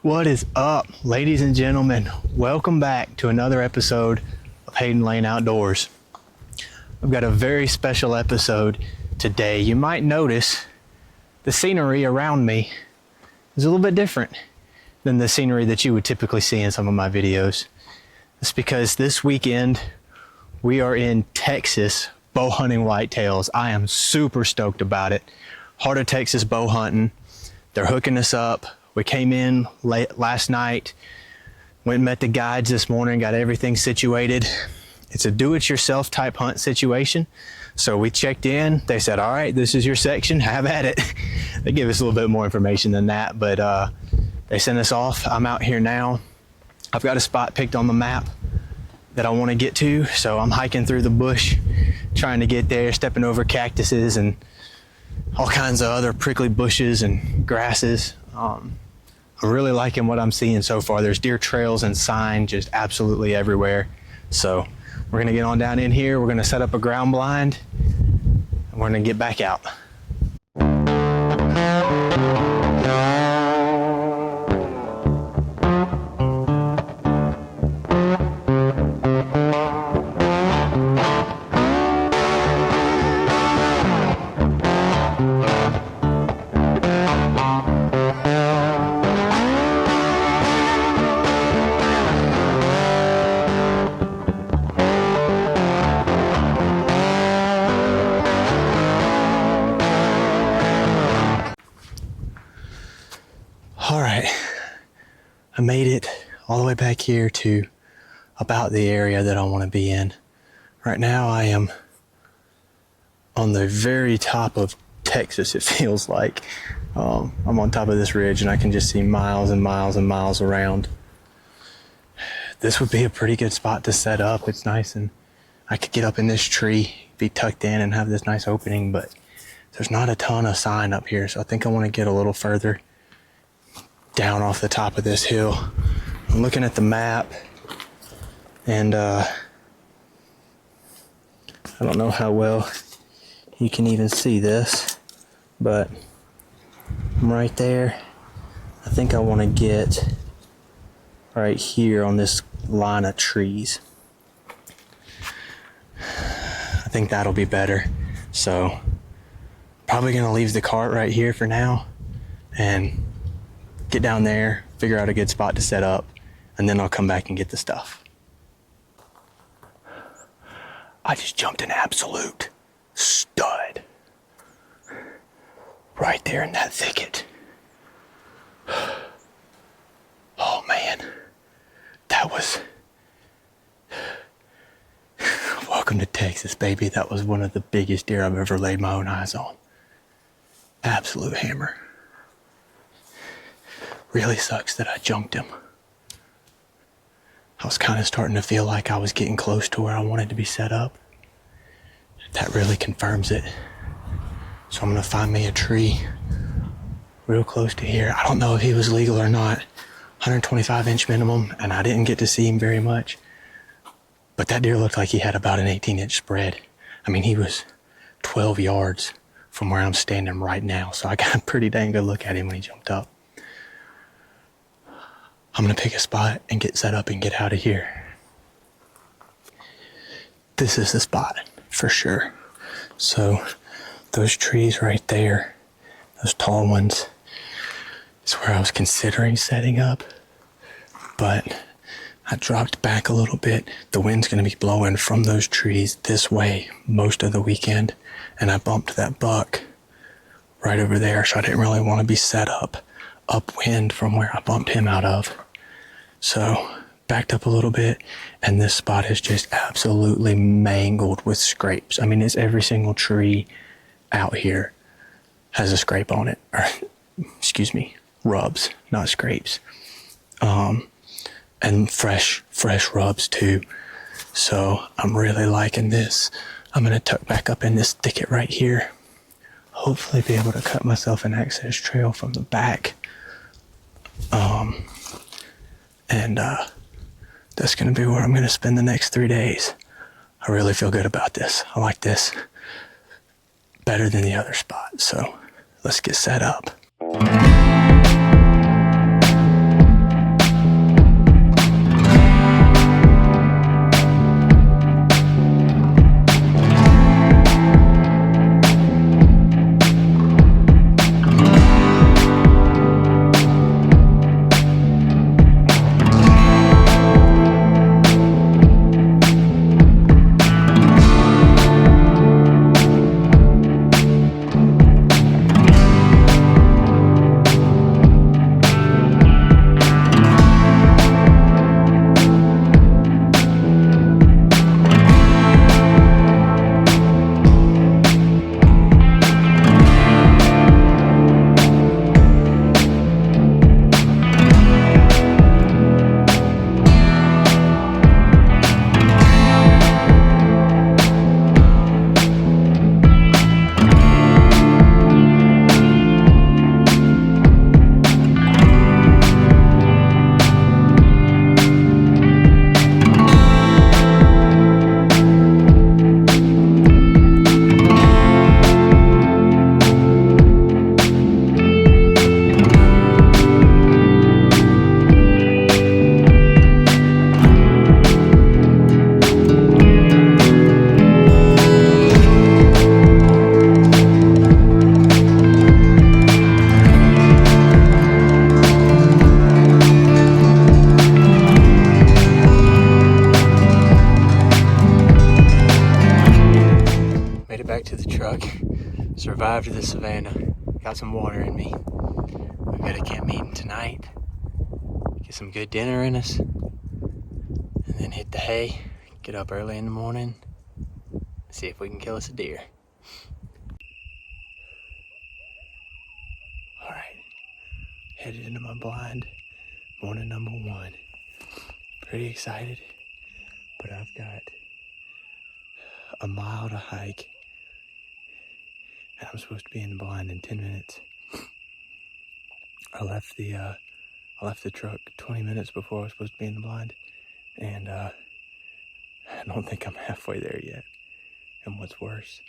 What is up, ladies and gentlemen? Welcome back to another episode of Hayden Lane Outdoors. We've got a very special episode today. You might notice the scenery around me is a little bit different than the scenery that you would typically see in some of my videos. It's because this weekend we are in Texas bow hunting whitetails. I am super stoked about it. Heart of Texas bow hunting. They're hooking us up. We came in late last night, went and met the guides this morning, got everything situated. It's a do-it-yourself type hunt situation. So we checked in, they said, all right, this is your section, have at it. They gave us a little bit more information than that, but they sent us off. I'm out here now. I've got a spot picked on the map that I want to get to, so I'm hiking through the bush, trying to get there, stepping over cactuses and all kinds of other prickly bushes and grasses. I'm really liking what I'm seeing so far. There's deer trails and sign just absolutely everywhere. So we're gonna get on down in here. We're gonna set up a ground blind and we're gonna get back out. All right, I made it all the way back here to about the area that I want to be in. Right now I am on the very top of Texas, it feels like. I'm on top of this ridge and I can just see miles and miles and miles around. This would be a pretty good spot to set up. It's nice and I could get up in this tree, be tucked in and have this nice opening, but there's not a ton of sign up here. So I think I want to get a little further down off the top of this hill. I'm looking at the map and I don't know how well you can even see this, but I'm right there. I think I want to get right here on this line of trees. I think that'll be better. So probably gonna leave the cart right here for now and get down there, figure out a good spot to set up, and then I'll come back and get the stuff. I just jumped an absolute stud right there in that thicket. Oh man, that was... Welcome to Texas, baby. That was one of the biggest deer I've ever laid my own eyes on. Absolute hammer. Really sucks that I jumped him. I was kind of starting to feel like I was getting close to where I wanted to be set up. That really confirms it. So I'm gonna find me a tree real close to here. I don't know if he was legal or not. 125 inch minimum, and I didn't get to see him very much. But that deer looked like he had about an 18-inch spread. I mean, he was 12 yards from where I'm standing right now. So I got a pretty dang good look at him when he jumped up. I'm gonna pick a spot and get set up and get out of here. This is the spot for sure. So those trees right there, those tall ones, is where I was considering setting up, but I dropped back a little bit. The wind's gonna be blowing from those trees this way most of the weekend, and I bumped that buck right over there, so I didn't really want to be set up upwind from where I bumped him out of. So backed up a little bit, and this spot is just absolutely mangled with scrapes. I mean, it's every single tree out here has a scrape on it, or excuse me, rubs, not scrapes. And fresh rubs too. So I'm really liking this. I'm gonna tuck back up in this thicket right here. Hopefully be able to cut myself an access trail from the back. That's gonna be where I'm gonna spend the next 3 days. I really feel good about this. I like this better than the other spot. So let's get set up. arrived at the savannah. Got some water in me. We've got a camp meeting tonight. Get some good dinner in us. And then hit the hay. Get up early in the morning. See if we can kill us a deer. Alright. Headed into my blind. Morning number 1. Pretty excited. But I've got a mile to hike. And I'm supposed to be in the blind in 10 minutes. I left the truck 20 minutes before I was supposed to be in the blind. And I don't think I'm halfway there yet. And what's worse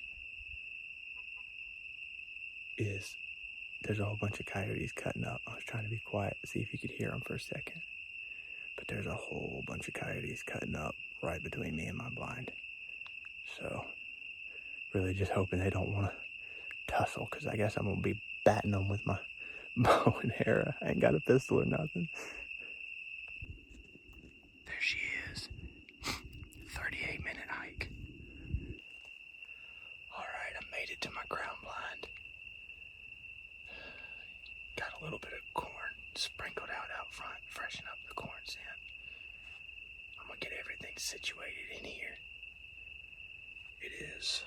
is there's a whole bunch of coyotes cutting up. I was trying to be quiet to see if you could hear them for a second. But there's a whole bunch of coyotes cutting up right between me and my blind. So, really just hoping they don't want to tussle, because I guess I'm going to be batting them with my bow and arrow. I ain't got a pistol or nothing. There she is. 38-minute hike. Alright, I made it to my ground blind. Got a little bit of corn sprinkled out front, freshen up the corn scent. I'm gonna get everything situated in here. It is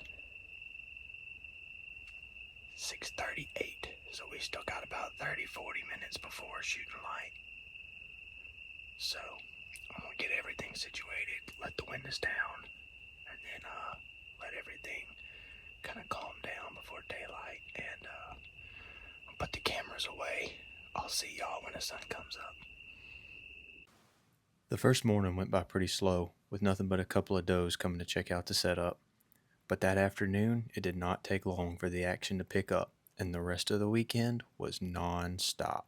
6:38, so we still got about 30-40 minutes before shooting light. So I'm gonna get everything situated, let the windows down, and then let everything kind of calm down before daylight, and I'll put the cameras away. I'll see y'all when the sun comes up. The first morning went by pretty slow, with nothing but a couple of does coming to check out the setup. But that afternoon, it did not take long for the action to pick up, and the rest of the weekend was non-stop.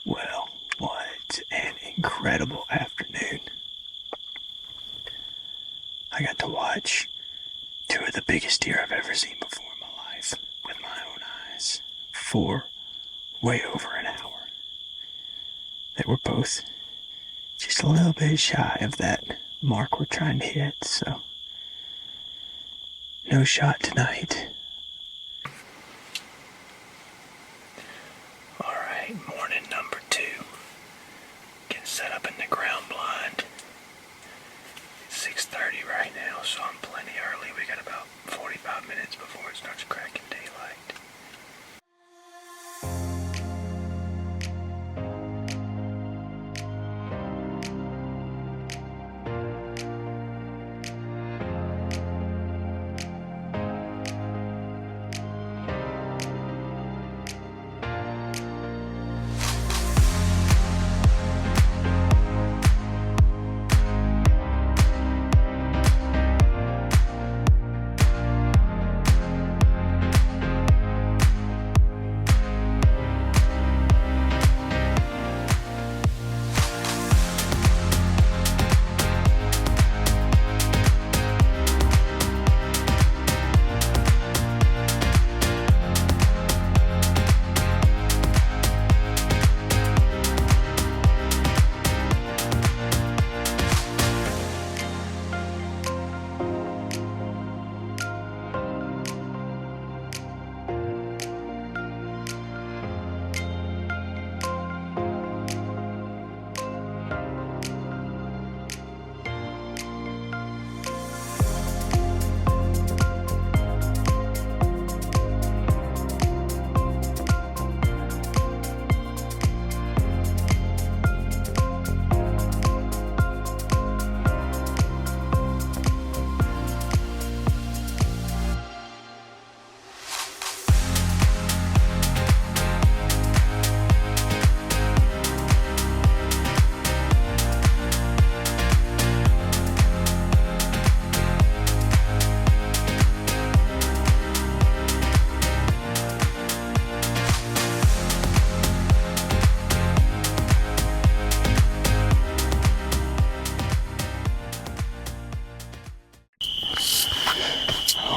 Well, what an incredible afternoon. I got to watch 2 of the biggest deer I've ever seen before in my life with my own eyes for way over an hour. They were both just a little bit shy of that mark we're trying to hit, so no shot tonight. Alright, morning number 2. Getting set up in the ground blind. It's 6:30 right now, so I'm plenty early. We got about 45 minutes before it starts cracking daylight.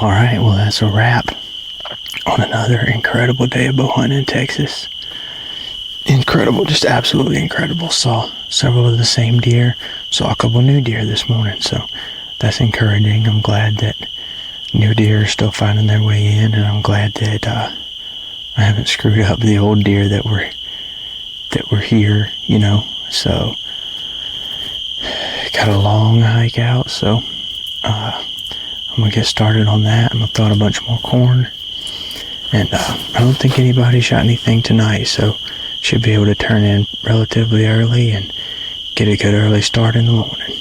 All right, well, that's a wrap on another incredible day of bow hunting in Texas. Incredible, just absolutely incredible. Saw several of the same deer, saw a couple new deer this morning, so that's encouraging. I'm glad that new deer are still finding their way in, and I'm glad that I haven't screwed up the old deer that were here, you know. So got a long hike out, so I'm gonna get started on that. I'm gonna throw out a bunch more corn, and I don't think anybody shot anything tonight, so should be able to turn in relatively early and get a good early start in the morning.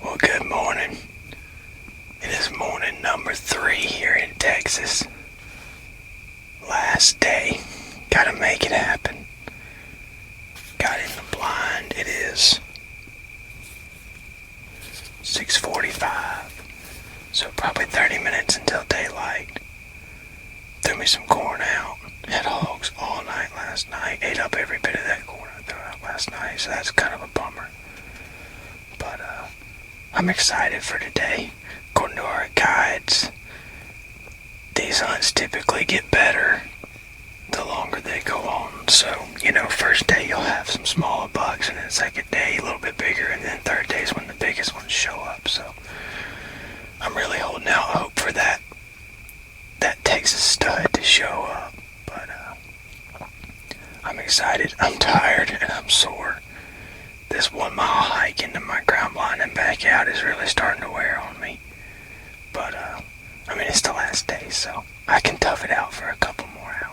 Well, good morning. It is morning number 3 here in Texas. Last day. Gotta make it happen. Got in the blind. It is 6:45. So probably 30 minutes until daylight. Threw me some corn out. Had hogs all night last night. Ate up every bit of that corn I threw out last night, so that's kind of a bummer. But I'm excited for today. According to our guides, these hunts typically get better the longer they go on. So, you know, first day you'll have some smaller bucks, and then second day a little bit bigger, and then third day is when the biggest ones show up. So I'm really holding out hope for that Texas stud to show up. But I'm excited, I'm tired, and I'm sore. This 1 mile hike into my ground blind and back out is really starting to wear on me. But I mean, it's the last day, so I can tough it out for a couple more hours.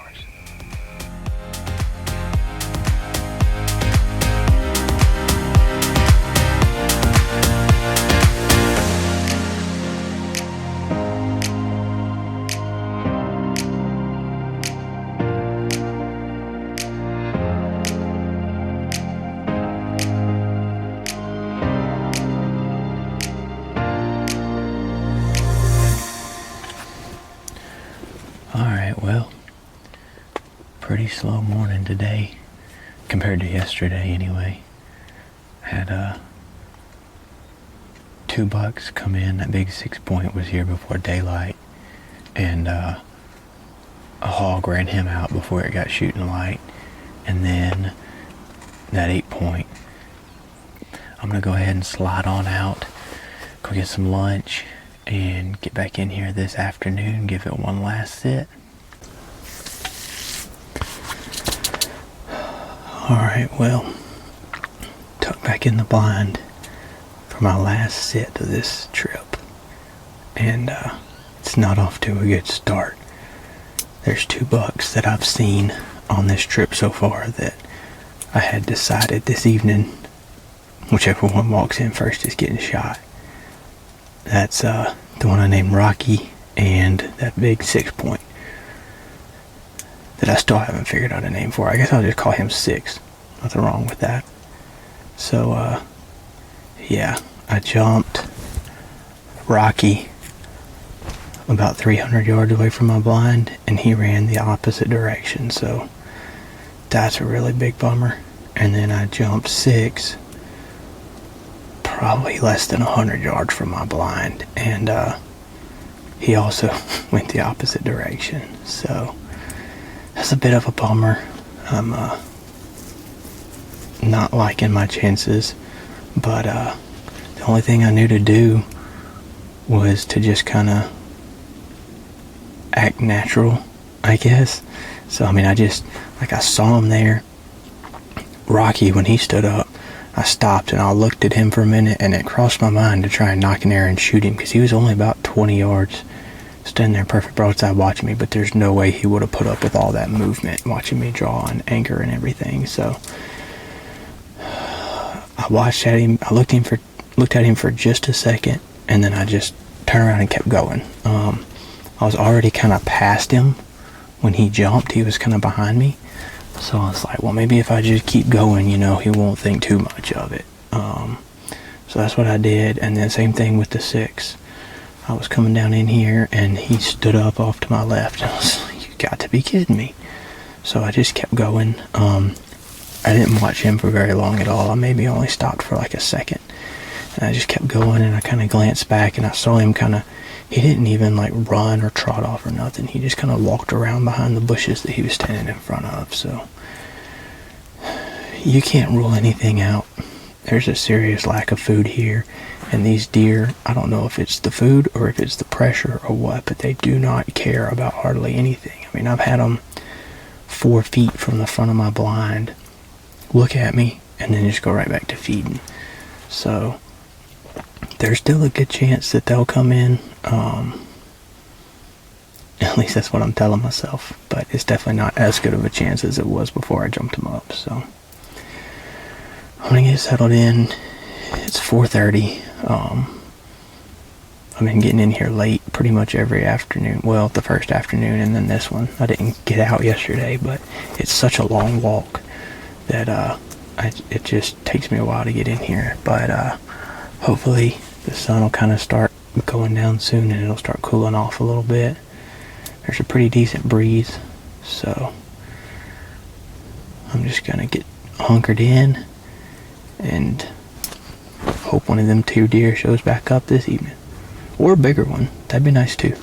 Well, pretty slow morning today compared to yesterday anyway. Had 2 bucks come in. That big 6-point was here before daylight, and a hog ran him out before it got shooting light. And then that 8-point, I'm gonna go ahead and slide on out, go get some lunch, and get back in here this afternoon, give it one last sit. Alright, well, tucked back in the blind for my last sit of this trip, and it's not off to a good start. There's 2 bucks that I've seen on this trip so far that I had decided this evening whichever one walks in first is getting shot. That's the one I named Rocky, and that big 6-point that I still haven't figured out a name for. I guess I'll just call him 6. Nothing wrong with that. So, yeah, I jumped Rocky about 300 yards away from my blind, and he ran the opposite direction. So that's a really big bummer. And then I jumped 6 probably less than 100 yards from my blind, and he also went the opposite direction. So that's a bit of a bummer. I'm not liking my chances, but the only thing I knew to do was to just kind of act natural, I guess. So I mean, I saw him there. Rocky, when he stood up, I stopped and I looked at him for a minute, and it crossed my mind to try and knock an arrow and shoot him, because he was only about 20 yards standing there perfect broadside watching me, but there's no way he would have put up with all that movement watching me draw and anchor and everything. So I watched at him, I looked at him for just a second, and then I just turned around and kept going. I was already kind of past him when he jumped. He was kind of behind me, so I was like, well, maybe if I just keep going, you know, he won't think too much of it. So that's what I did. And then same thing with the 6. I was coming down in here, and he stood up off to my left. I was like, you got to be kidding me. So I just kept going. I didn't watch him for very long at all. I maybe only stopped for like a second. And I just kept going, and I kind of glanced back, and I saw him he didn't even like run or trot off or nothing. He just kind of walked around behind the bushes that he was standing in front of. So you can't rule anything out. There's a serious lack of food here, and these deer, I don't know if it's the food or if it's the pressure or what, but they do not care about hardly anything. I mean, I've had them 4 feet from the front of my blind look at me and then just go right back to feeding. So there's still a good chance that they'll come in. At least that's what I'm telling myself, but it's definitely not as good of a chance as it was before I jumped them up. So I'm gonna get settled in. It's 4:30. I've been getting in here late pretty much every afternoon. Well, the first afternoon and then this one. I didn't get out yesterday, but it's such a long walk that it just takes me a while to get in here. But hopefully the sun will kind of start going down soon, and it'll start cooling off a little bit. There's a pretty decent breeze, so I'm just gonna get hunkered in and hope one of them 2 deer shows back up this evening. Or a bigger one. That'd be nice too.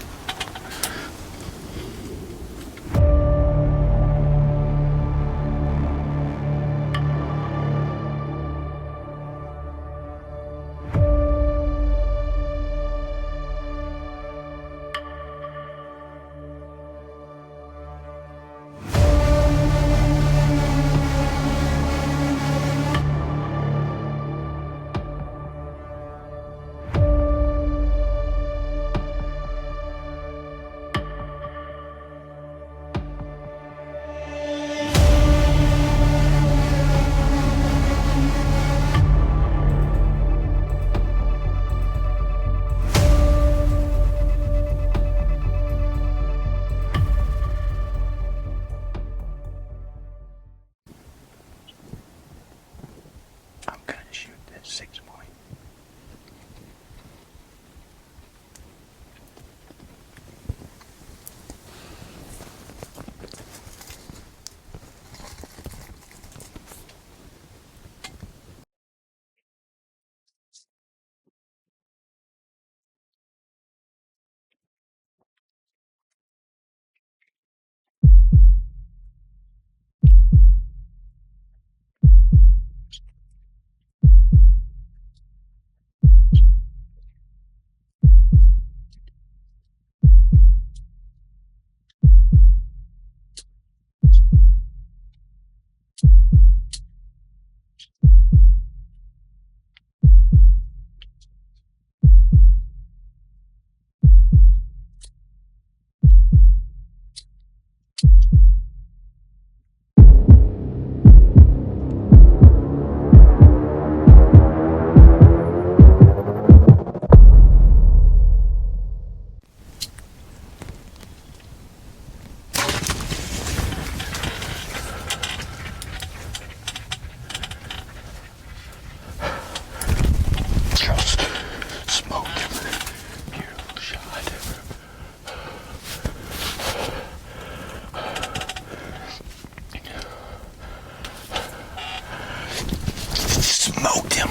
Smoked him.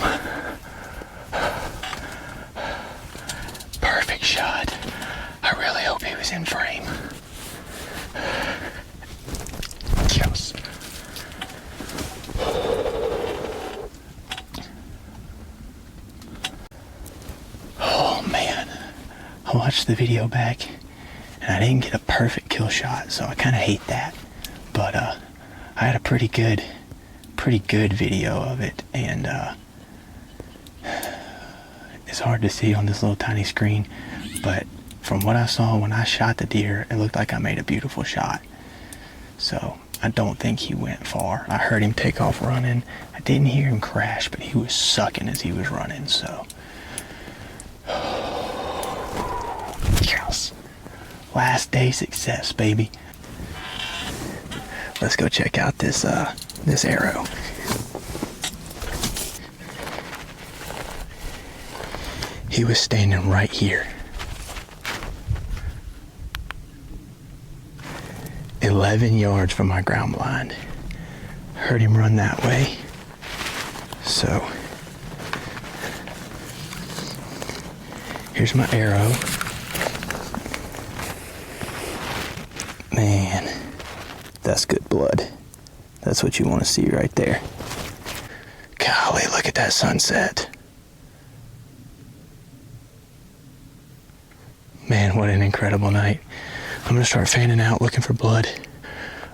Perfect shot. I really hope he was in frame. Yes. Oh man. I watched the video back and I didn't get a perfect kill shot, so I kind of hate that. But I had a pretty good video of it, and it's hard to see on this little tiny screen, but from what I saw when I shot the deer, it looked like I made a beautiful shot. So I don't think he went far. I heard him take off running. I didn't hear him crash, but he was sucking as he was running. So yes, last day success, baby. Let's go check out this arrow. He was standing right here. 11 yards from my ground blind. Heard him run that way. So Here's my arrow. Man, that's good blood. That's what you want to see right there. Golly, look at that sunset. Man, what an incredible night. I'm gonna start fanning out looking for blood.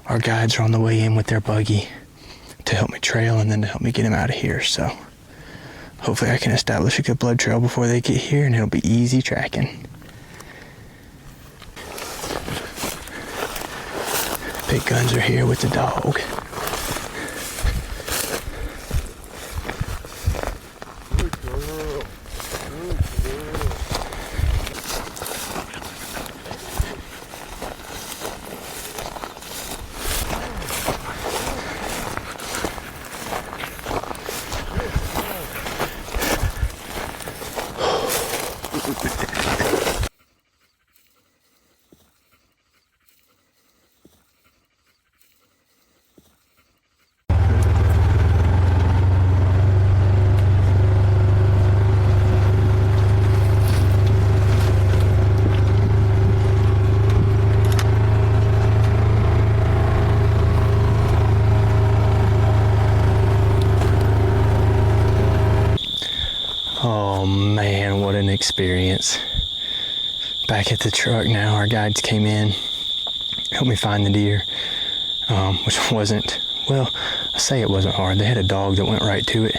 Our guides are on the way in with their buggy to help me trail and then to help me get him out of here. So hopefully I can establish a good blood trail before they get here and it'll be easy tracking. Big guns are here with the dog. Oh man, what an experience. Back at the truck now, our guides came in, helped me find the deer, which wasn't, well, I say it wasn't hard. They had a dog that went right to it.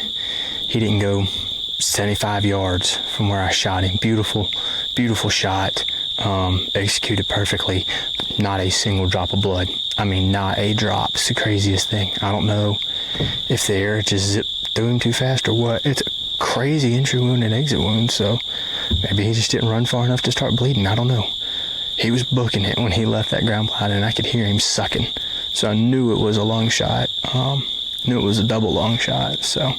He didn't go 75 yards from where I shot him. Beautiful, beautiful shot, executed perfectly. Not a single drop of blood. I mean, not a drop. It's the craziest thing. I don't know if the air just zipped through him too fast or what. It's a crazy entry wound and exit wound, so maybe he just didn't run far enough to start bleeding. I don't know. He was booking it when he left that ground plot, and I could hear him sucking. So I knew it was a lung shot. Knew it was a double lung shot. So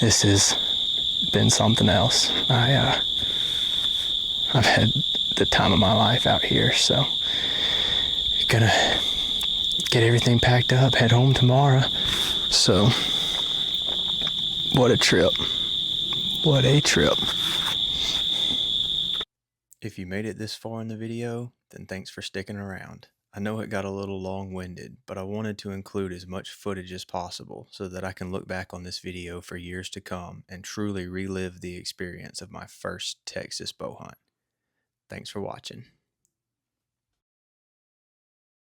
this has been something else. I've had the time of my life out here, so gonna get everything packed up, head home tomorrow. So what a trip. What a trip. If you made it this far in the video, then thanks for sticking around. I know it got a little long-winded, but I wanted to include as much footage as possible so that I can look back on this video for years to come and truly relive the experience of my first Texas bow hunt. Thanks for watching.